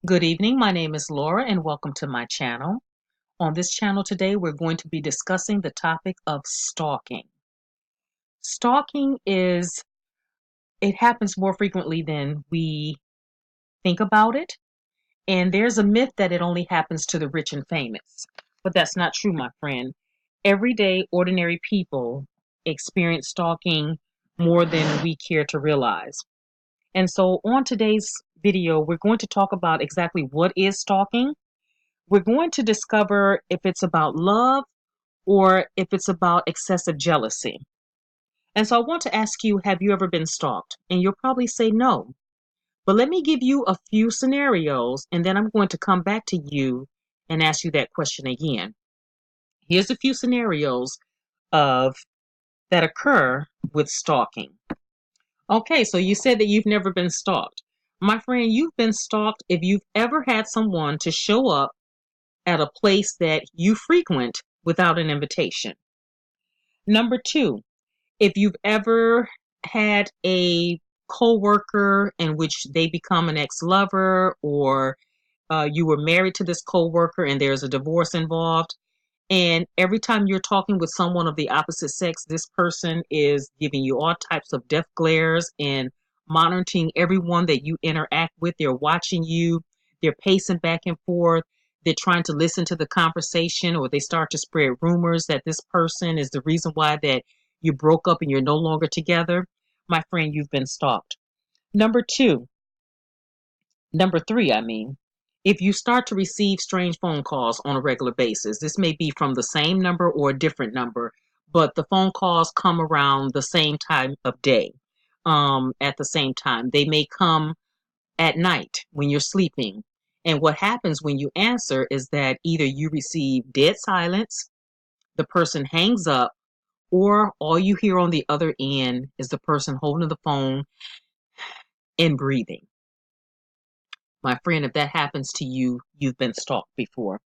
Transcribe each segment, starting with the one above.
Good evening. My name is Laura and welcome to my channel. On this channel today, we're going to be discussing the topic of stalking. Stalking it happens more frequently than we think about it. And there's a myth that it only happens to the rich and famous. But that's not true, my friend. Everyday, ordinary people experience stalking more than we care to realize. And so on today's video, we're going to talk about exactly what is stalking. We're going to discover if it's about love or if it's about excessive jealousy. And so I want to ask you, have you ever been stalked? And you'll probably say no. But let me give you a few scenarios, and then I'm going to come back to you and ask you that question again. Here's a few scenarios of that occur with stalking. Okay, so you said that you've never been stalked. My friend, you've been stalked if you've ever had someone to show up at a place that you frequent without an invitation. Number two, if you've ever had a coworker in which they become an ex-lover, or you were married to this coworker and there's a divorce involved, and every time you're talking with someone of the opposite sex, this person is giving you all types of death glares and monitoring everyone that you interact with. They're watching you, they're pacing back and forth, they're trying to listen to the conversation, or they start to spread rumors that this person is the reason why that you broke up and you're no longer together. My friend, you've been stalked. Number two, Number three, if you start to receive strange phone calls on a regular basis, this may be from the same number or a different number, but the phone calls come around the same time of day, at the same time. They may come at night when you're sleeping. And what happens when you answer is that either you receive dead silence, the person hangs up, or all you hear on the other end is the person holding the phone and breathing. My friend, if that happens to you, you've been stalked before.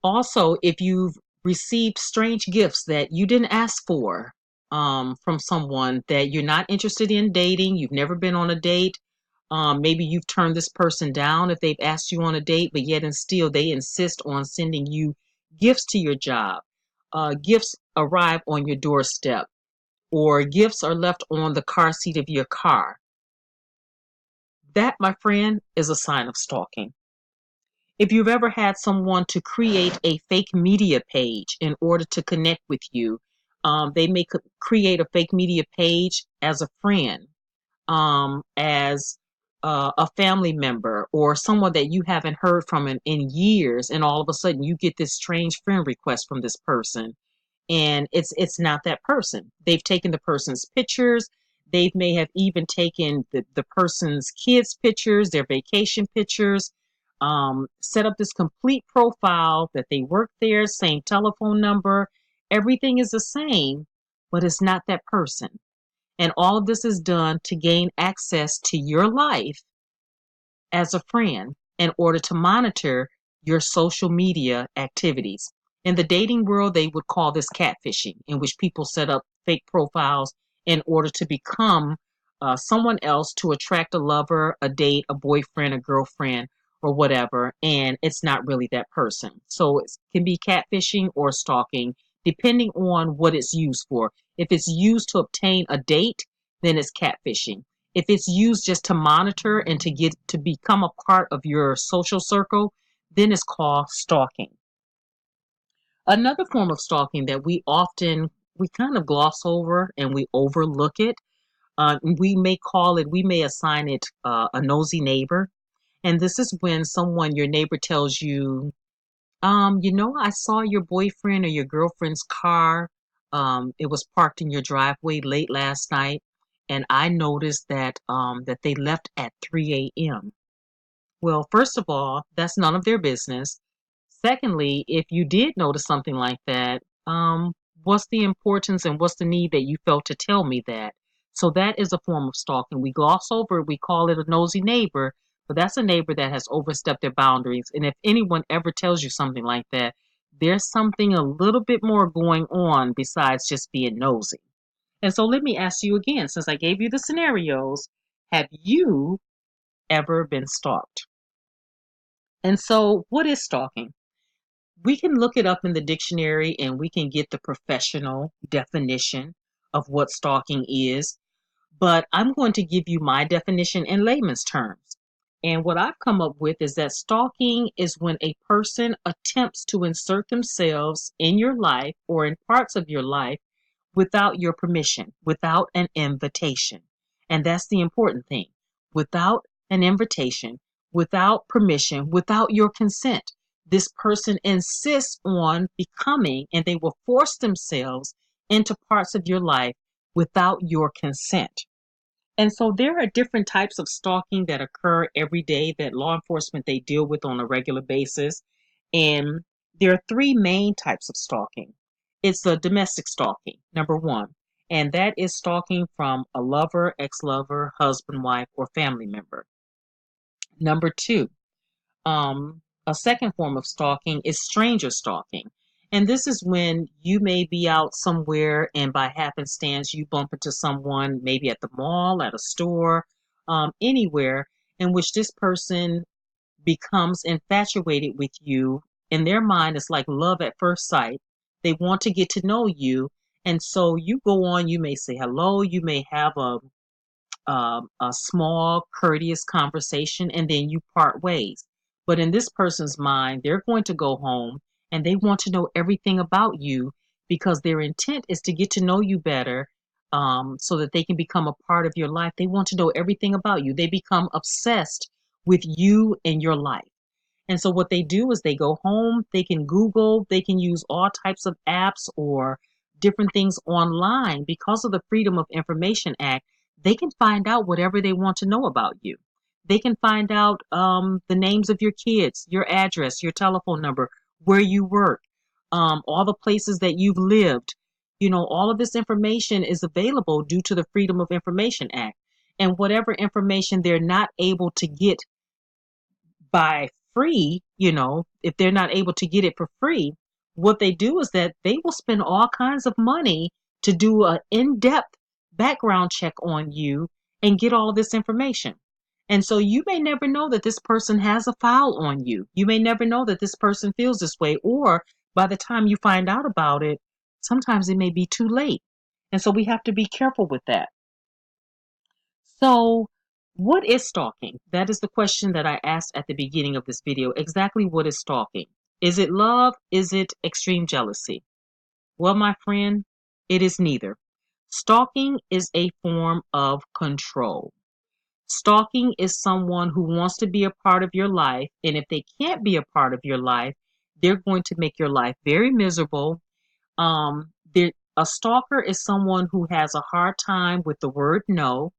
Also, if you've received strange gifts that you didn't ask for, from someone that you're not interested in dating, you've never been on a date, maybe you've turned this person down if they've asked you on a date, but yet and still they insist on sending you gifts to your job. Gifts arrive on your doorstep, or gifts are left on the car seat of your car. That, my friend, is a sign of stalking. If you've ever had someone to create a fake media page in order to connect with you, they may create a fake media page as a friend, as a family member, or someone that you haven't heard from in years, and all of a sudden you get this strange friend request from this person, and it's not that person. They've taken the person's pictures. They may have even taken the person's kids' pictures, their vacation pictures, set up this complete profile that they work there, same telephone number. Everything is the same, but it's not that person. And all of this is done to gain access to your life as a friend in order to monitor your social media activities. In the dating world, they would call this catfishing, in which people set up fake profiles in order to become someone else to attract a lover, a date, a boyfriend, a girlfriend, or whatever. And it's not really that person. So it can be catfishing or stalking, depending on what it's used for. If it's used to obtain a date, then it's catfishing. If it's used just to monitor and to get to become a part of your social circle, then it's called stalking. Another form of stalking that we kind of gloss over and we overlook it. We may assign it a nosy neighbor. And this is when your neighbor tells you, I saw your boyfriend or your girlfriend's car. It was parked in your driveway late last night, and I noticed that they left at 3 a.m. Well, first of all, that's none of their business. Secondly, if you did notice something like that, what's the importance and what's the need that you felt to tell me that? So that is a form of stalking. We gloss over it, we call it a nosy neighbor, but that's a neighbor that has overstepped their boundaries. And if anyone ever tells you something like that, there's something a little bit more going on besides just being nosy. And so let me ask you again, since I gave you the scenarios, have you ever been stalked. And so, what is stalking? We can look it up in the dictionary and we can get the professional definition of what stalking is. But I'm going to give you my definition in layman's terms. And what I've come up with is that stalking is when a person attempts to insert themselves in your life or in parts of your life without your permission, without an invitation. And that's the important thing. Without an invitation, without permission, without your consent. This person insists on becoming, and they will force themselves into parts of your life without your consent. And so there are different types of stalking that occur every day that law enforcement they deal with on a regular basis. And there are three main types of stalking. It's the domestic stalking, number one, and that is stalking from a lover, ex-lover, husband, wife, or family member. Number two, a second form of stalking is stranger stalking. And this is when you may be out somewhere and by happenstance you bump into someone, maybe at the mall, at a store, anywhere, in which this person becomes infatuated with you. In their mind, it's like love at first sight. They want to get to know you. And so you go on, you may say hello, you may have a small, courteous conversation, and then you part ways. But in this person's mind, they're going to go home and they want to know everything about you because their intent is to get to know you better, so that they can become a part of your life. They want to know everything about you. They become obsessed with you and your life. And so what they do is they go home, they can Google, they can use all types of apps or different things online. Because of the Freedom of Information Act, they can find out whatever they want to know about you. They can find out the names of your kids, your address, your telephone number, where you work, all the places that you've lived. You know, all of this information is available due to the Freedom of Information Act. And whatever information they're not able to get by free, if they're not able to get it for free, what they do is that they will spend all kinds of money to do an in-depth background check on you and get all of this information. And so you may never know that this person has a file on you. You may never know that this person feels this way, or by the time you find out about it, sometimes it may be too late. And so we have to be careful with that. So, what is stalking? That is the question that I asked at the beginning of this video. Exactly what is stalking? Is it love? Is it extreme jealousy? Well, my friend, it is neither. Stalking is a form of control. Stalking is someone who wants to be a part of your life, and if they can't be a part of your life, they're going to make your life very miserable. A stalker is someone who has a hard time with the word no.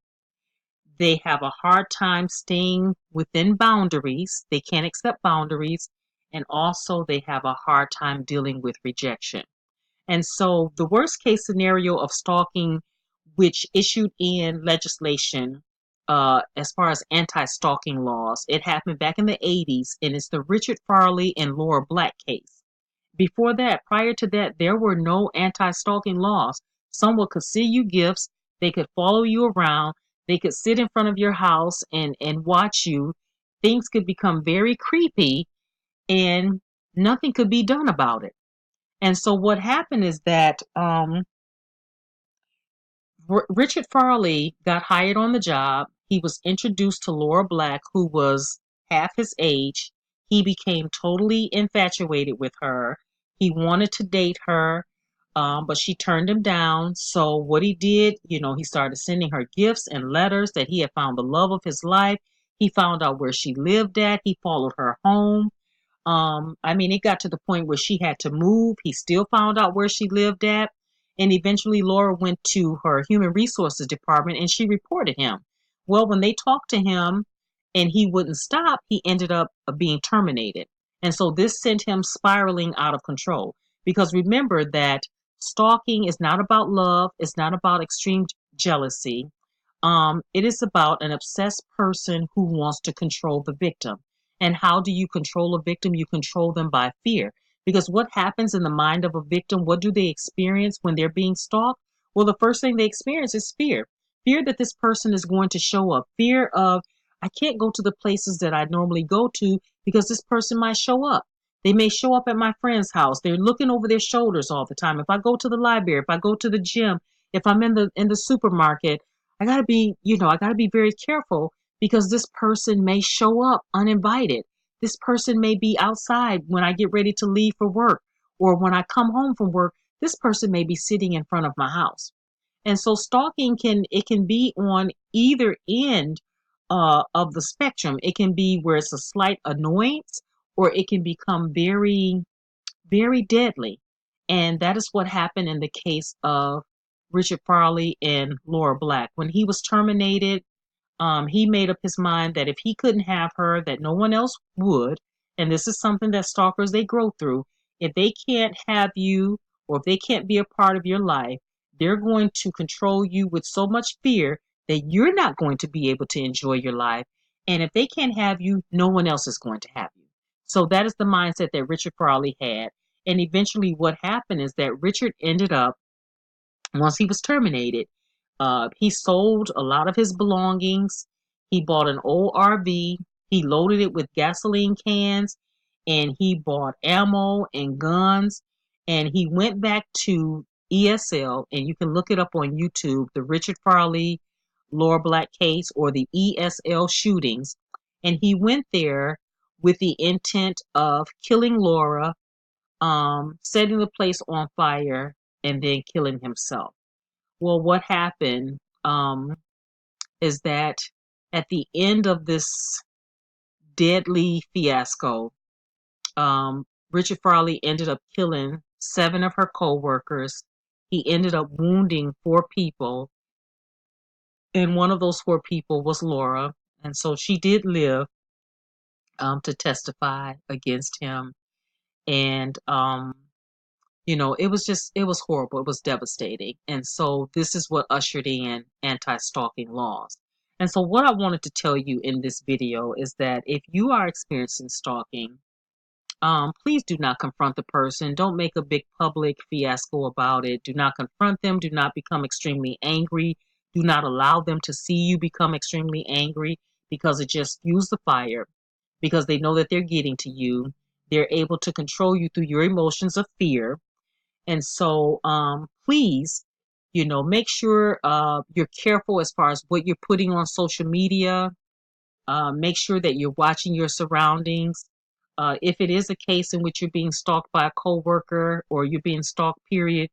They have a hard time staying within boundaries. They can't accept boundaries. And also, they have a hard time dealing with rejection. And so, the worst case scenario of stalking, which issued in legislation as far as anti stalking laws, it happened back in the 80s, and it's the Richard Farley and Laura Black case. Before that, prior to that, there were no anti-stalking laws. Someone could send you gifts, they could follow you around, they could sit in front of your house and watch you. Things could become very creepy and nothing could be done about it. And so what happened is that Richard Farley got hired on the job. He was introduced to Laura Black, who was half his age. He became totally infatuated with her. He wanted to date her, but she turned him down. So what he did, he started sending her gifts and letters that he had found the love of his life. He found out where she lived at. He followed her home. It got to the point where she had to move. He still found out where she lived at. And eventually Laura went to her human resources department and she reported him. Well, when they talked to him and he wouldn't stop, he ended up being terminated. And so this sent him spiraling out of control. Because remember that stalking is not about love, it's not about extreme jealousy. It is about an obsessed person who wants to control the victim. And how do you control a victim? You control them by fear. Because what happens in the mind of a victim? What do they experience when they're being stalked? Well, the first thing they experience is fear. Fear that this person is going to show up. Fear of I can't go to the places that I normally go to because this person might show up. They may show up at my friend's house. They're looking over their shoulders all the time. If I go to the library, if I go to the gym, if I'm in the supermarket, I gotta be, I gotta be very careful because this person may show up uninvited. This person may be outside when I get ready to leave for work, or when I come home from work, this person may be sitting in front of my house. And so stalking can be on either end of the spectrum. It can be where it's a slight annoyance, or it can become very, very deadly. And that is what happened in the case of Richard Farley and Laura Black. When he was terminated, he made up his mind that if he couldn't have her, that no one else would. And this is something that stalkers, they grow through. If they can't have you, or if they can't be a part of your life, they're going to control you with so much fear that you're not going to be able to enjoy your life. And if they can't have you, no one else is going to have you. So that is the mindset that Richard Farley had. And eventually what happened is that Richard ended up, once he was terminated, he sold a lot of his belongings. He bought an old RV. He loaded it with gasoline cans, and he bought ammo and guns. And he went back to ESL, and you can look it up on YouTube, the Richard Farley, Laura Black case, or the ESL shootings. And he went there with the intent of killing Laura, setting the place on fire, and then killing himself. Well, what happened is that at the end of this deadly fiasco, Richard Farley ended up killing 7 of her co-workers. He ended up wounding 4 people, and one of those 4 people was Laura, and so she did live to testify against him. And it was horrible. It was devastating. And so this is what ushered in anti-stalking laws. And so what I wanted to tell you in this video is that if you are experiencing stalking, please do not confront the person. Don't make a big public fiasco about it. Do not confront them. Do not become extremely angry. Do not allow them to see you become extremely angry, because it just fuels the fire, because they know that they're getting to you. They're able to control you through your emotions of fear. And so, please, make sure you're careful as far as what you're putting on social media. Make sure that you're watching your surroundings. If it is a case in which you're being stalked by a coworker, or you're being stalked, period,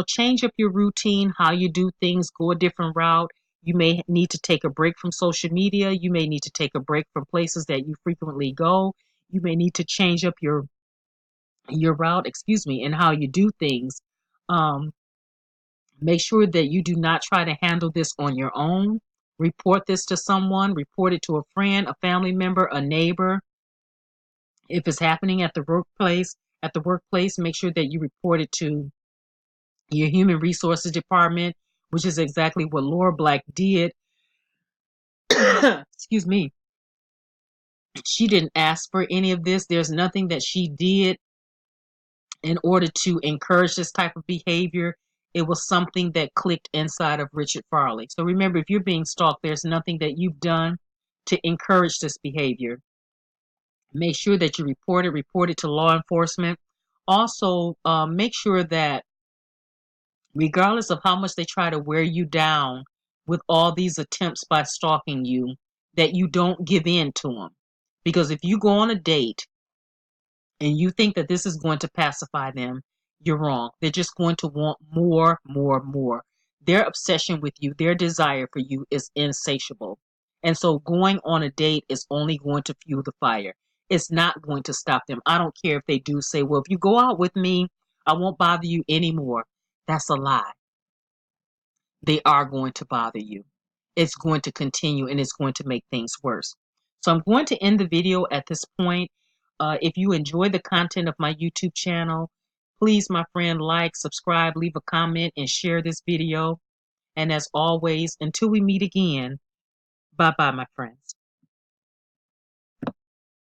change up your routine, how you do things, go a different route. You may need to take a break from social media. You may need to take a break from places that you frequently go. You may need to change up your route, and how you do things. Um, Make sure that you do not try to handle this on your own. Report this to someone, report it to a friend, a family member, a neighbor. If it's happening at the workplace, make sure that you report it to your human resources department, which is exactly what Laura Black did. Excuse me. She didn't ask for any of this. There's nothing that she did in order to encourage this type of behavior. It was something that clicked inside of Richard Farley. So remember, if you're being stalked, there's nothing that you've done to encourage this behavior. Make sure that you report it to law enforcement. Also, make sure that regardless of how much they try to wear you down with all these attempts by stalking you, that you don't give in to them. Because if you go on a date and you think that this is going to pacify them, you're wrong. They're just going to want more, more, more. Their obsession with you, their desire for you is insatiable. And so going on a date is only going to fuel the fire. It's not going to stop them. I don't care if they do say, well, if you go out with me, I won't bother you anymore. That's a lie. They are going to bother you. It's going to continue, and it's going to make things worse. So I'm going to end the video at this point. If you enjoy the content of my YouTube channel, please, my friend, like, subscribe, leave a comment, and share this video. And as always, until we meet again, bye-bye, my friends.